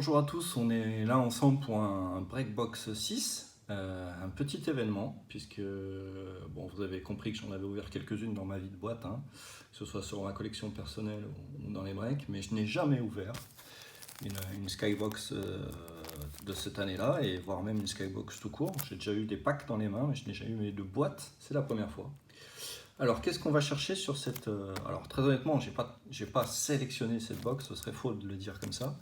Bonjour à tous, on est là ensemble pour un Breakbox 6, un petit événement, puisque bon, vous avez compris que j'en avais ouvert quelques-unes dans ma vie de boîte, hein, que ce soit sur ma collection personnelle ou dans les breaks, mais je n'ai jamais ouvert une Skybox de cette année-là, et voire même une Skybox tout court. J'ai déjà eu des packs dans les mains, mais je n'ai jamais eu de boîte, c'est la première fois. Alors, qu'est-ce qu'on va chercher sur cette... alors, très honnêtement, j'ai pas sélectionné cette box, ce serait faux de le dire comme ça.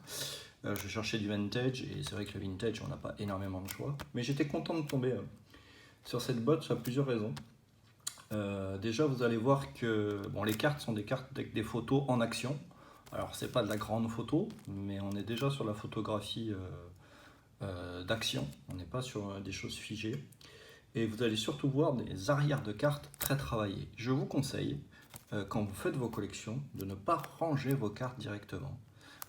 Je cherchais du vintage, et c'est vrai que le vintage, on n'a pas énormément de choix. Mais j'étais content de tomber sur cette box à plusieurs raisons. Déjà, vous allez voir que bon, les cartes sont des cartes avec des photos en action. Alors, c'est pas de la grande photo, mais on est déjà sur la photographie d'action. On n'est pas sur des choses figées. Et vous allez surtout voir des arrières de cartes très travaillées. Je vous conseille, quand vous faites vos collections, de ne pas ranger vos cartes directement,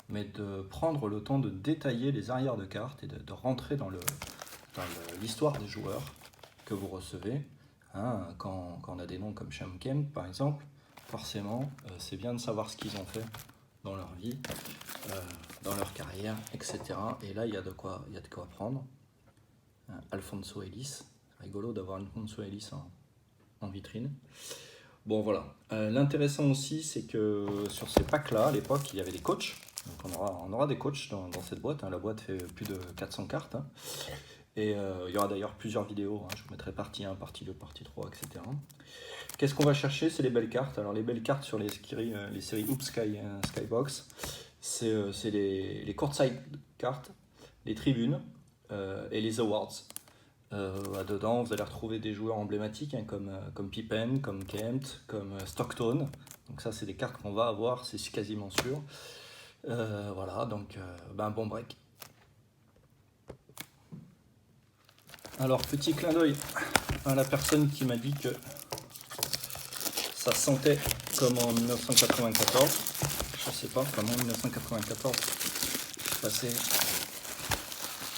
mais de prendre le temps de détailler les arrières de cartes et de rentrer dans l'histoire des joueurs que vous recevez. Hein, quand on a des noms comme Sean Kemp, par exemple, forcément, c'est bien de savoir ce qu'ils ont fait dans leur vie, dans leur carrière, etc. Et là, il y a de quoi prendre. Alphonso Ellis. Rigolo d'avoir une Alphonso Ellis en vitrine. Bon, voilà. L'intéressant aussi, c'est que sur ces packs-là, à l'époque, il y avait des coachs. Donc on aura des coachs dans cette boîte. Hein. La boîte fait plus de 400 cartes. Hein. Et il y aura d'ailleurs plusieurs vidéos. Hein. Je vous mettrai partie 1, partie 2, partie 3, etc. Qu'est-ce qu'on va chercher? C'est les belles cartes. Alors, les belles cartes sur les séries Oops Skybox, c'est les courtside cartes, les tribunes et les awards. Dedans, vous allez retrouver des joueurs emblématiques hein, comme Pippen, comme Kent, comme Stockton. Donc ça, c'est des cartes qu'on va avoir, c'est quasiment sûr. Voilà, donc bon break. Alors, petit clin d'œil à la personne qui m'a dit que ça sentait comme en 1994. Je sais pas, comme en 1994,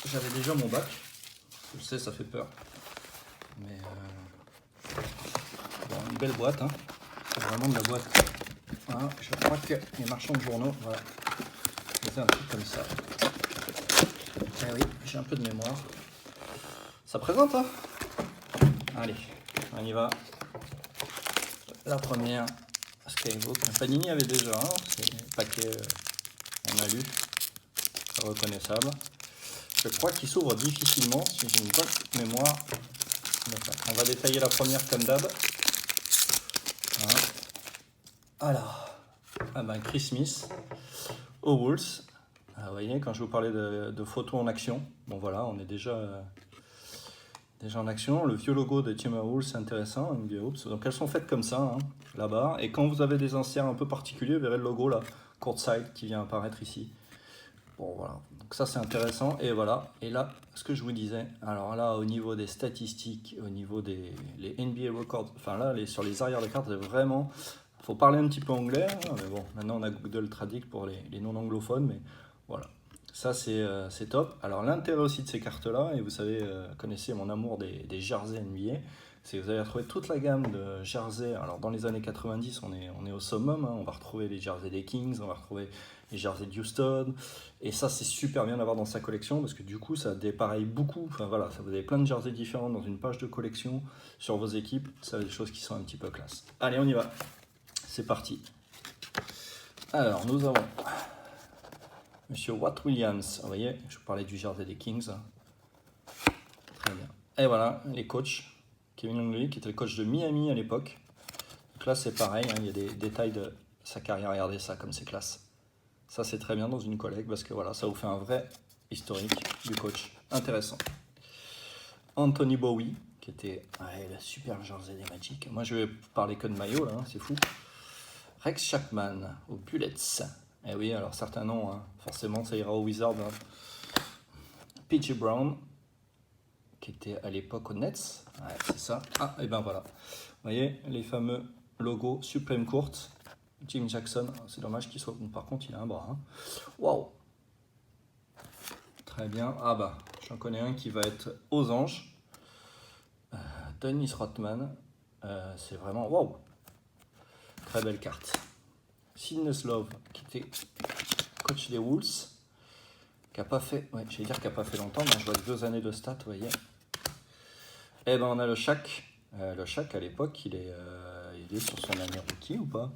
j'avais déjà mon bac. Je sais, ça fait peur. Mais bon, une belle boîte. Hein. C'est vraiment de la boîte. Hein. Je crois que les marchands de journaux, voilà, faisaient un truc comme ça. Eh oui, j'ai un peu de mémoire. Ça présente, hein. Allez, on y va. La première, Skybox. Panini avait déjà, hein. C'est un paquet en alu, reconnaissable. Je crois qu'il s'ouvre difficilement, si j'ai une bonne mémoire. On va détailler la première comme d'hab. Voilà. Chris Smith, aux Wolves. Vous voyez, quand je vous parlais de photos en action, bon voilà, on est déjà en action. Le vieux logo de Tim Wolves, c'est intéressant. Donc elles sont faites comme ça, hein, là-bas. Et quand vous avez des inserts un peu particuliers, vous verrez le logo là, courtside, qui vient apparaître ici. Bon voilà, donc ça c'est intéressant, et voilà, et là, ce que je vous disais, alors là, au niveau des statistiques, au niveau des NBA records, enfin là, sur les arrières de cartes, vraiment, il faut parler un petit peu anglais, hein, mais bon, maintenant on a Google Traduct pour les non-anglophones, mais voilà, ça c'est top. Alors l'intérêt aussi de ces cartes-là, et vous savez, connaissez mon amour des jerseys NBA, c'est que vous allez retrouver toute la gamme de jerseys. Alors dans les années 90, on est au summum, hein, on va retrouver les jerseys des Kings, on va retrouver les jerseys de Houston, et ça c'est super bien d'avoir dans sa collection parce que du coup ça dépareille beaucoup. Enfin voilà, ça vous avez plein de jerseys différents dans une page de collection sur vos équipes, ça c'est des choses qui sont un petit peu classe. Allez, on y va, c'est parti. Alors nous avons Monsieur Watt Williams, vous voyez, je vous parlais du jersey des Kings, très bien. Et voilà les coachs. Kevin Longley, qui était le coach de Miami à l'époque. Donc là c'est pareil, hein, il y a des détails de sa carrière, regardez ça comme c'est classe. Ça c'est très bien dans une collègue parce que voilà, ça vous fait un vrai historique du coach. Intéressant. Anthony Bowie, qui était le super jersey des Magic. Moi je vais parler que de maillot là, hein, c'est fou. Rex Chapman aux Bullets. Eh oui, alors certains noms, hein, forcément ça ira aux Wizards. Hein. P.J. Brown, qui était à l'époque aux Nets. Ouais, c'est ça. Ah, et ben voilà. Vous voyez, les fameux logos Supreme Court. Jim Jackson, c'est dommage qu'il soit... Par contre, il a un bras. Hein. Waouh. Très bien. J'en connais un qui va être aux Anges. Dennis Rodman. C'est vraiment... Waouh. Très belle carte. Sidney Love, qui était coach des Wolves. qui a pas fait, ouais, j'allais dire qu'il a pas fait longtemps, mais je vois que 2 années de stats, vous voyez. Eh ben on a le Shaq. Le Shaq à l'époque, il est sur son année rookie ou pas?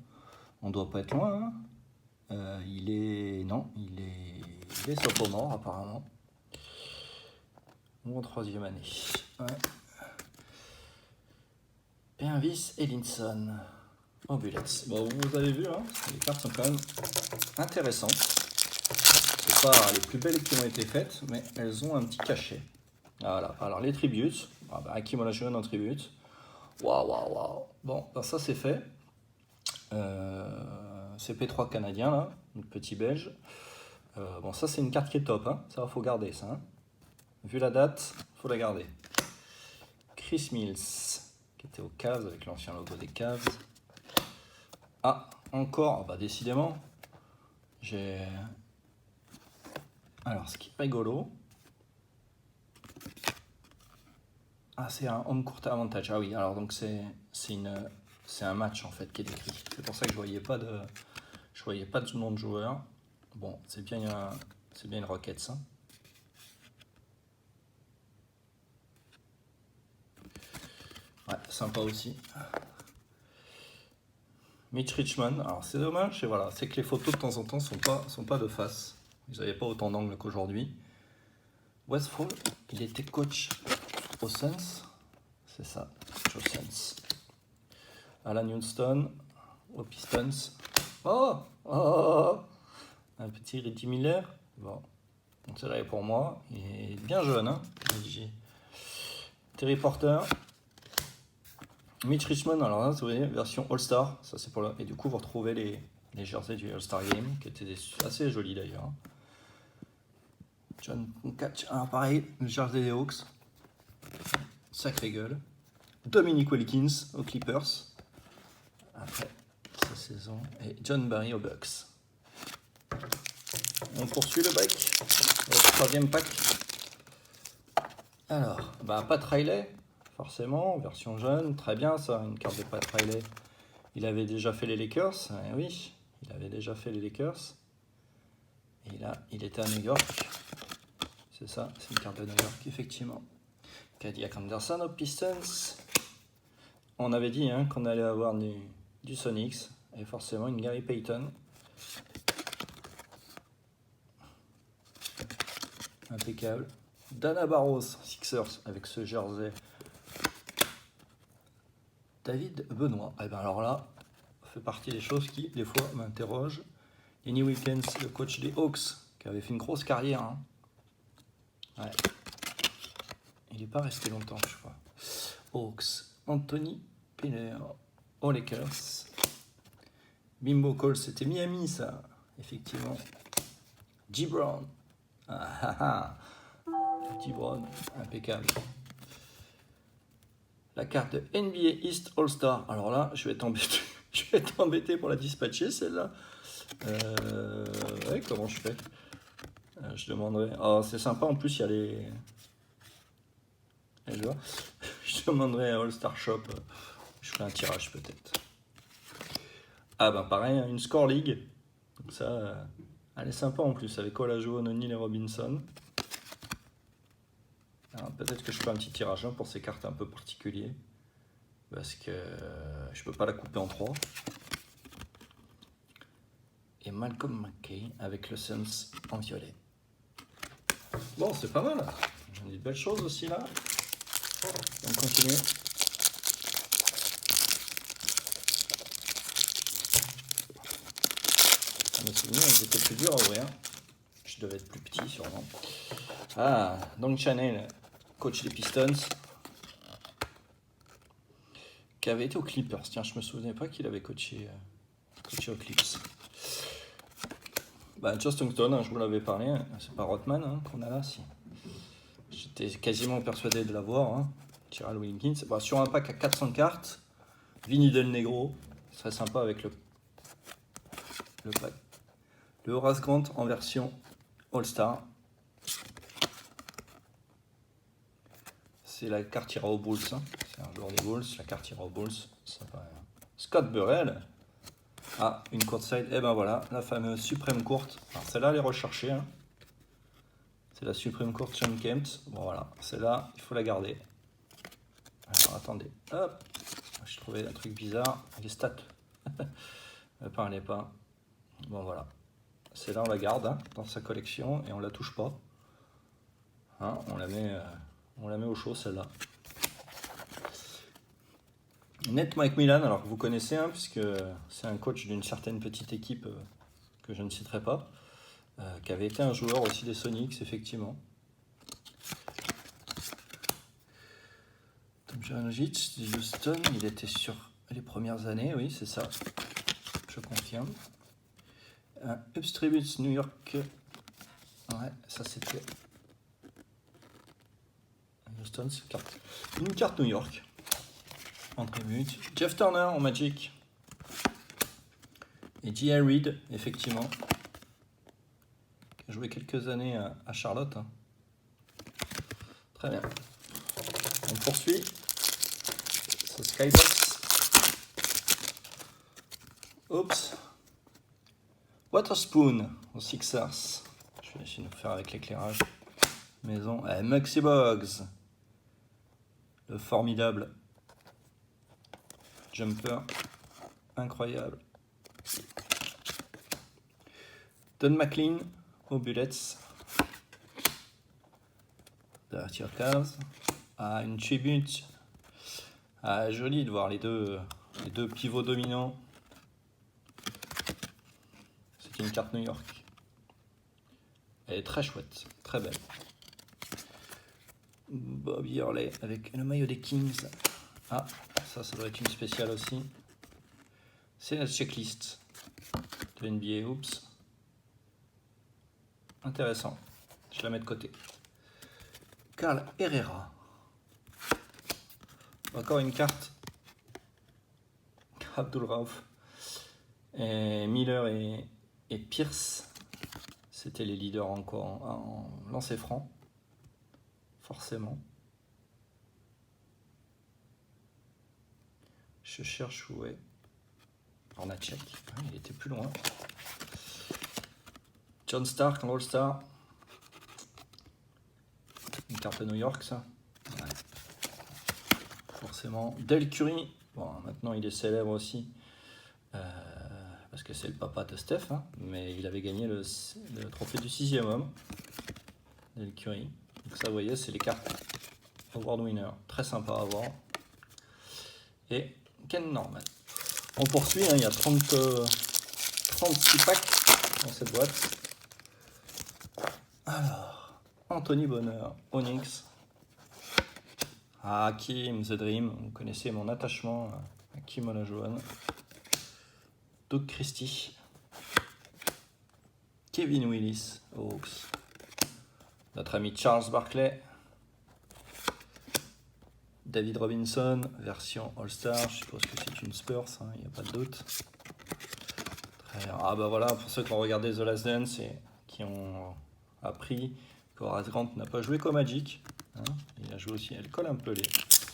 On doit pas être loin, hein. Non, il est sophomore apparemment. Ou en 3e année. Ouais. Pervis Ellinson. En Bullets. Bon, vous avez vu, hein, les cartes sont quand même intéressantes. C'est pas les plus belles qui ont été faites, mais elles ont un petit cachet. Voilà. Alors les tributes. Ah bah, Hakeem Olajuwon en tribute. Waouh. Bon, ben, ça c'est fait. CP3 canadien là, notre petit belge. Bon, ça c'est une carte qui est top, hein. Ça faut garder ça. Hein. Vu la date, faut la garder. Chris Mills, qui était aux Cavs avec l'ancien logo des Cavs. Ah, encore, bah décidément, j'ai. Alors, ce qui est rigolo. Ah, c'est un home court avantage. Ah oui, alors donc c'est un match en fait qui est décrit. C'est pour ça que je voyais pas de nom de joueur. Bon, c'est bien une Rockets. Ça. Ouais, sympa aussi. Mitch Richmond, alors c'est dommage, voilà, c'est que les photos de temps en temps sont pas de face. Ils n'avaient pas autant d'angles qu'aujourd'hui. Westfall, il était coach aux Suns, c'est ça, coach aux Suns. Alan Houston, aux Pistons. Oh, un petit Reggie Miller. Bon, on dirait pour moi, il est bien jeune, hein, Reggie. Terry Porter. Mitch Richmond, alors là, vous voyez, version All-Star, ça c'est pour le... Et du coup, vous retrouvez les jerseys du All-Star Game, qui étaient assez jolis d'ailleurs. John Catch, alors pareil, le jersey des Hawks, sacrée gueule. Dominic Wilkins aux Clippers, après sa saison, et John Barry aux Bucks. On poursuit le break, le 3e pack. Alors, bah Pat Riley. Forcément, version jeune, très bien ça, une carte de Pat Riley. Il avait déjà fait les Lakers, oui, il avait déjà fait les Lakers. Et là, il était à New York. C'est ça, c'est une carte de New York, effectivement. Cadillac Anderson aux Pistons. On avait dit hein, qu'on allait avoir du Sonics, et forcément une Gary Payton. Impeccable. Dana Barros, Sixers, avec ce jersey. David Benoît. Et bien alors là, ça fait partie des choses qui, des fois, m'interrogent. Lenny Wilkins, le coach des Hawks, qui avait fait une grosse carrière. Hein. Ouais. Il n'est pas resté longtemps, je crois. Hawks, Anthony Piller, aux Lakers. Bimbo Cole, c'était Miami, ça, effectivement. G. Brown. G. Brown, impeccable. La carte de NBA East All-Star. Alors là, je vais t'embêter pour la dispatcher, celle-là. Ouais, comment je fais je demanderai. Oh, c'est sympa, en plus, il y a les. Je demanderai à All-Star Shop. Je ferai un tirage peut-être. Ah, ben pareil, une Score League. Donc ça, elle est sympa en plus, avec Olajuwon, O'Neal et Robinson. Peut-être que je ferai un petit tirage pour ces cartes un peu particuliers. Parce que je peux pas la couper en 3. Et Malcolm McKay avec le Suns en violet. Bon, c'est pas mal. J'en ai de belles choses aussi là. On continue. À me souvenir, ils étaient plus durs à ouvrir. Je devais être plus petit sûrement. Ah, donc Chanel, coach des Pistons, qui avait été aux Clippers. Tiens, je me souvenais pas qu'il avait coaché aux Clips. Bah, Stockton, hein, je vous l'avais parlé, hein, c'est pas Rothman hein, qu'on a là, si. J'étais quasiment persuadé de l'avoir, hein. Tyrell Wilkins. Bah, sur un pack à 400 cartes, Vinny Del Negro, ce serait sympa avec le pack. Le Horace Grant en version All-Star. C'est la carte ira aux Bulls, hein. C'est un joueur des Bulls, la carte ira aux Bulls. Ça va, hein. Scott Burrell. Ah, une courtside, et ben voilà, la fameuse suprême courte. Alors celle-là, elle est recherchée. Hein. C'est la Supreme Court Sean Kemp. Bon voilà, celle-là, il faut la garder. Alors attendez, hop, j'ai trouvé un truc bizarre, les stats ne parlaient pas. Bon voilà, celle-là on la garde hein, dans sa collection et on la touche pas. Hein, on la met au chaud celle-là. Nate McMillan, alors que vous connaissez, hein, puisque c'est un coach d'une certaine petite équipe que je ne citerai pas, qui avait été un joueur aussi des Sonics, effectivement. Tom Janovic, de Houston, il était sur les premières années, oui, c'est ça, je confirme. Upstributes New York, ouais, ça c'était Houston, c'est une carte New York. En tribute. Jeff Turner en Magic. Et J.R. Reid, effectivement. Qui a joué quelques années à Charlotte. Hein. Très bien. On poursuit. Ce Skybox. Oups. Waterspoon aux Sixers. Je vais essayer de faire avec l'éclairage. Maison. Maxi Boggs. Le formidable jumper, incroyable. Don McLean aux Bullets. Dirty Cavs. Une tribute. Joli de voir les deux pivots dominants. C'est une carte New York. Elle est très chouette, très belle. Bobby Hurley avec le maillot des Kings. Ça doit être une spéciale aussi. C'est la checklist de NBA. Oups. Intéressant. Je la mets de côté. Carl Herrera. Encore une carte. Abdul Rauf. Miller et Pierce. C'était les leaders encore en lancer franc. Forcément. Je cherche où est Hornacek. Il était plus loin. John Stark, en All-Star. Une carte de New York, ça. Ouais. Forcément. Del Curry. Bon, maintenant il est célèbre aussi. Parce que c'est le papa de Steph. Hein, mais il avait gagné le trophée du 6e homme. Del Curry. Donc ça, vous voyez, c'est les cartes Award Winner. Très sympa à voir. Et Ken Norman. On poursuit, hein, il y a 36 packs dans cette boîte. Alors, Anthony Bonheur, Onyx. Kim The Dream, vous connaissez mon attachement à Kim Olajuwon. Doug Christie. Kevin Willis, Hawks. Notre ami Charles Barkley. David Robinson, version All-Star, je suppose que c'est une Spurs, il n'y a pas de doute. Très bien. Bah voilà, pour ceux qui ont regardé The Last Dance et qui ont appris qu'Horace Grant n'a pas joué qu'au Magic, hein, il a joué aussi, elle colle un peu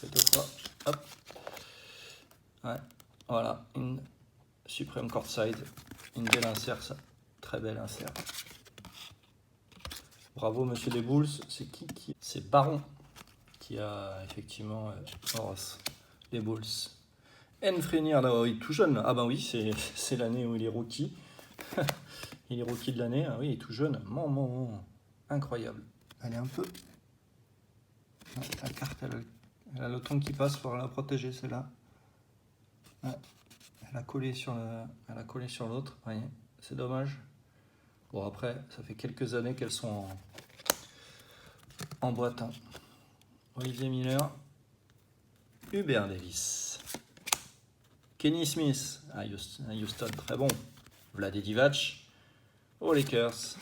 cette fois, hop. Ouais, voilà, une Supreme Courtside, une belle insert, ça, très belle insert. Bravo monsieur des Bulls, c'est qui C'est Baron. Qui a effectivement Horace, les Bulls. Enfrenir, là, il est tout jeune. Ah ben oui, c'est l'année où il est rookie. Il est rookie de l'année, ah oui, il est tout jeune. Incroyable. Elle est un peu... La carte, elle a le temps qui passe pour la protéger, celle-là. Ouais. Elle a collé sur l'autre, voyez, c'est dommage. Bon après, ça fait quelques années qu'elles sont en boîte. Hein. Olivier Miller, Hubert Davis, Kenny Smith à Houston, très bon. Vlade Divac aux Lakers,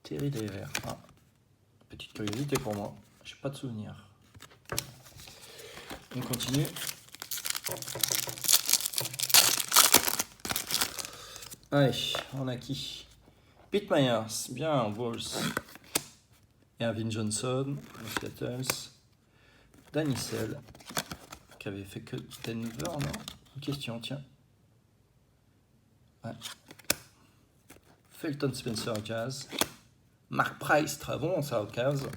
Terry Dever. Petite curiosité pour moi, j'ai pas de souvenir. On continue. Allez, on a qui? Pete Myers, bien, Bulls. Ervin Johnson, aux Seattle. Danny Sell, qui avait fait que Denver, non? Une question, tiens. Ouais. Felton Spencer, Jazz. Mark Price, très bon, ça, au case.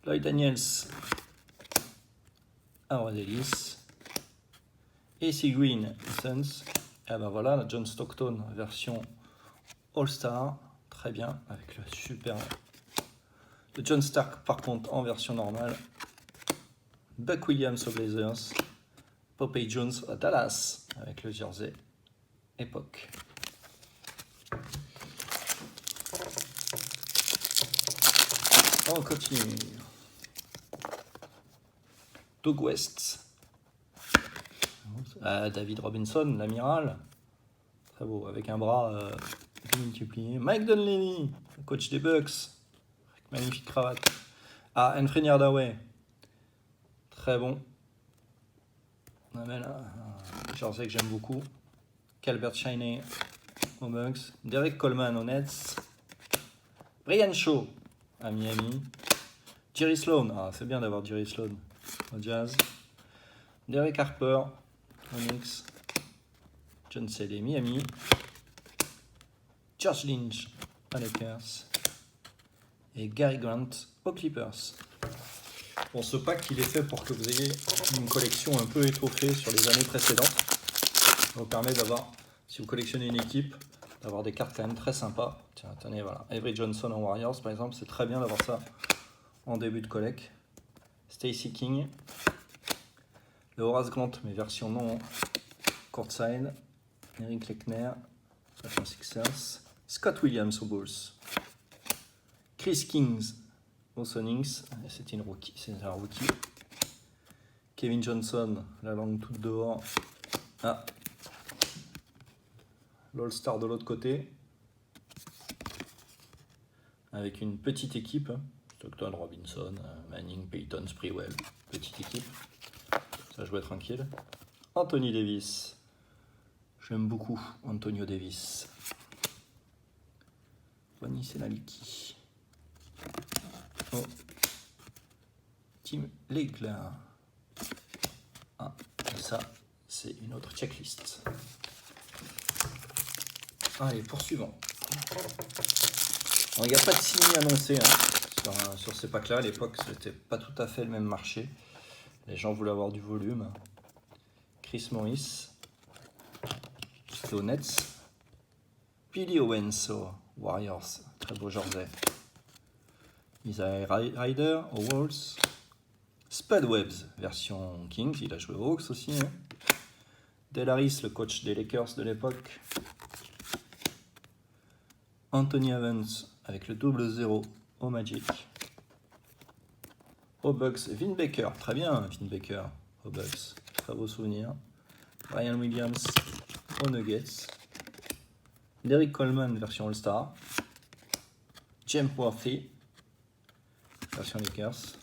Lloyd Daniels, Howard Ellis. AC Green, Suns. Et ben voilà, la John Stockton, version All-Star. Très bien, avec le super. Le John Stark, par contre, en version normale. Buck Williams aux Blazers. Popeye Jones à Dallas, avec le jersey époque. On continue. Doug West. David Robinson, l'amiral. Très beau, avec un bras multiplié. Mike Dunleavy, coach des Bucks. Avec magnifique cravate. Anthony Hardaway. Très bon. On avait là un jersey que j'aime beaucoup. Calbert Chiney aux Bucks. Derek Coleman aux Nets. Brian Shaw à Miami. Jerry Sloan, c'est bien d'avoir Jerry Sloan au Jazz. Derek Harper aux Knicks. John Salley, Miami. George Lynch aux Lakers. Et Gary Grant aux Clippers. Bon, ce pack, il est fait pour que vous ayez une collection un peu étoffée sur les années précédentes. Ça vous permet d'avoir, si vous collectionnez une équipe, d'avoir des cartes quand même très sympas. Tiens, tenez, voilà. Avery Johnson en Warriors, par exemple, c'est très bien d'avoir ça en début de collect. Stacey King. Le Horace Grant, mais version non courtside. Eric Lechner, version Sixers. Scott Williams aux Bulls. Chris Kings aux Sonics. C'est un rookie. Kevin Johnson, la langue toute dehors. L'All-Star de l'autre côté. Avec une petite équipe. Stockton, Robinson, Manning, Payton, Sprewell. Petite équipe. Ça jouait tranquille. Anthony Davis. J'aime beaucoup Antonio Davis. Wani Senaliki. Tim Legler. Et ça, c'est une autre checklist. Allez, poursuivant. Il n'y a pas de signe annoncé sur ces packs-là. À l'époque, c'était pas tout à fait le même marché. Les gens voulaient avoir du volume. Chris Morris. C'était aux Nets. Billy Owens aux Warriors. Très beau jersey. Isaiah Ryder aux Wolves. Spud Webbs, version Kings. Il a joué aux Hawks aussi. Del Harris, le coach des Lakers de l'époque. Anthony Evans avec le double 0 au Magic. Aux Bucks, Vin Baker, très bien Vin Baker aux Bucks, très beau souvenir. Brian Williams aux Nuggets. Derrick Coleman version All-Star. James Worthy version Lakers.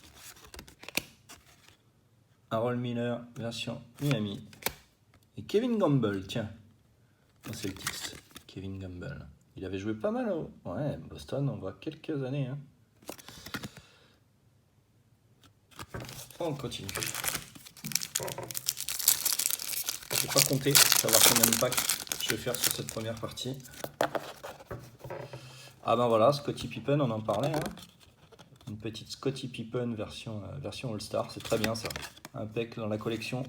Harold Miller version Miami. Et Kevin Gamble, tiens, au Celtics, Kevin Gamble. Il avait joué pas mal au Boston, on voit quelques années. On continue. Je vais pas compter, savoir combien de packs je vais faire sur cette première partie. Voilà, Scottie Pippen, on en parlait. Une petite Scottie Pippen version All-Star, c'est très bien ça. Un pack dans la collection,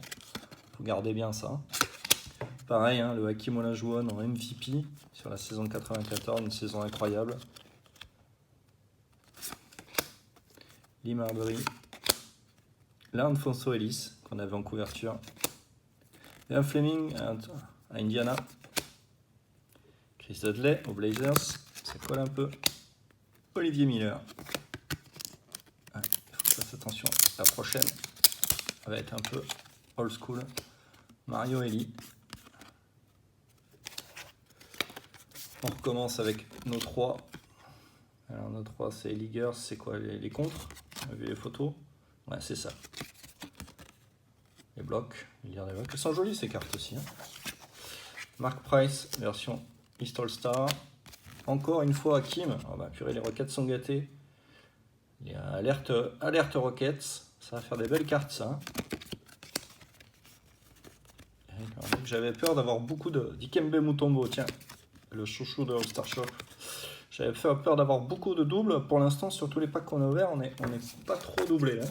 vous gardez bien ça. Pareil, le Hakeem Olajuwon en MVP sur la saison 94, une saison incroyable. Lee Marbury. Là, Alfonso Ellis, qu'on avait en couverture. Ian Fleming à Indiana. Chris Dudley aux Blazers. Ça colle un peu. Olivier Miller. Il faut faire attention. La prochaine va être un peu old school. Mario Elie. On recommence avec nos trois. Alors nos trois, c'est Leaguers, c'est quoi les contres? On a vu les photos. Ouais, c'est ça. Les blocs, elles sont jolies ces cartes aussi. Mark Price, version East All-Star. Encore une fois Hakeem. Purée, les Rockets sont gâtés. Il y a alerte Rockets. Ça va faire des belles cartes, ça. J'avais peur d'avoir beaucoup de Dikembe Mutombo, tiens, le chouchou de All-Star Shop. J'avais peur d'avoir beaucoup de doubles. Pour l'instant, sur tous les packs qu'on a ouverts, on n'est pas trop doublé. Hein.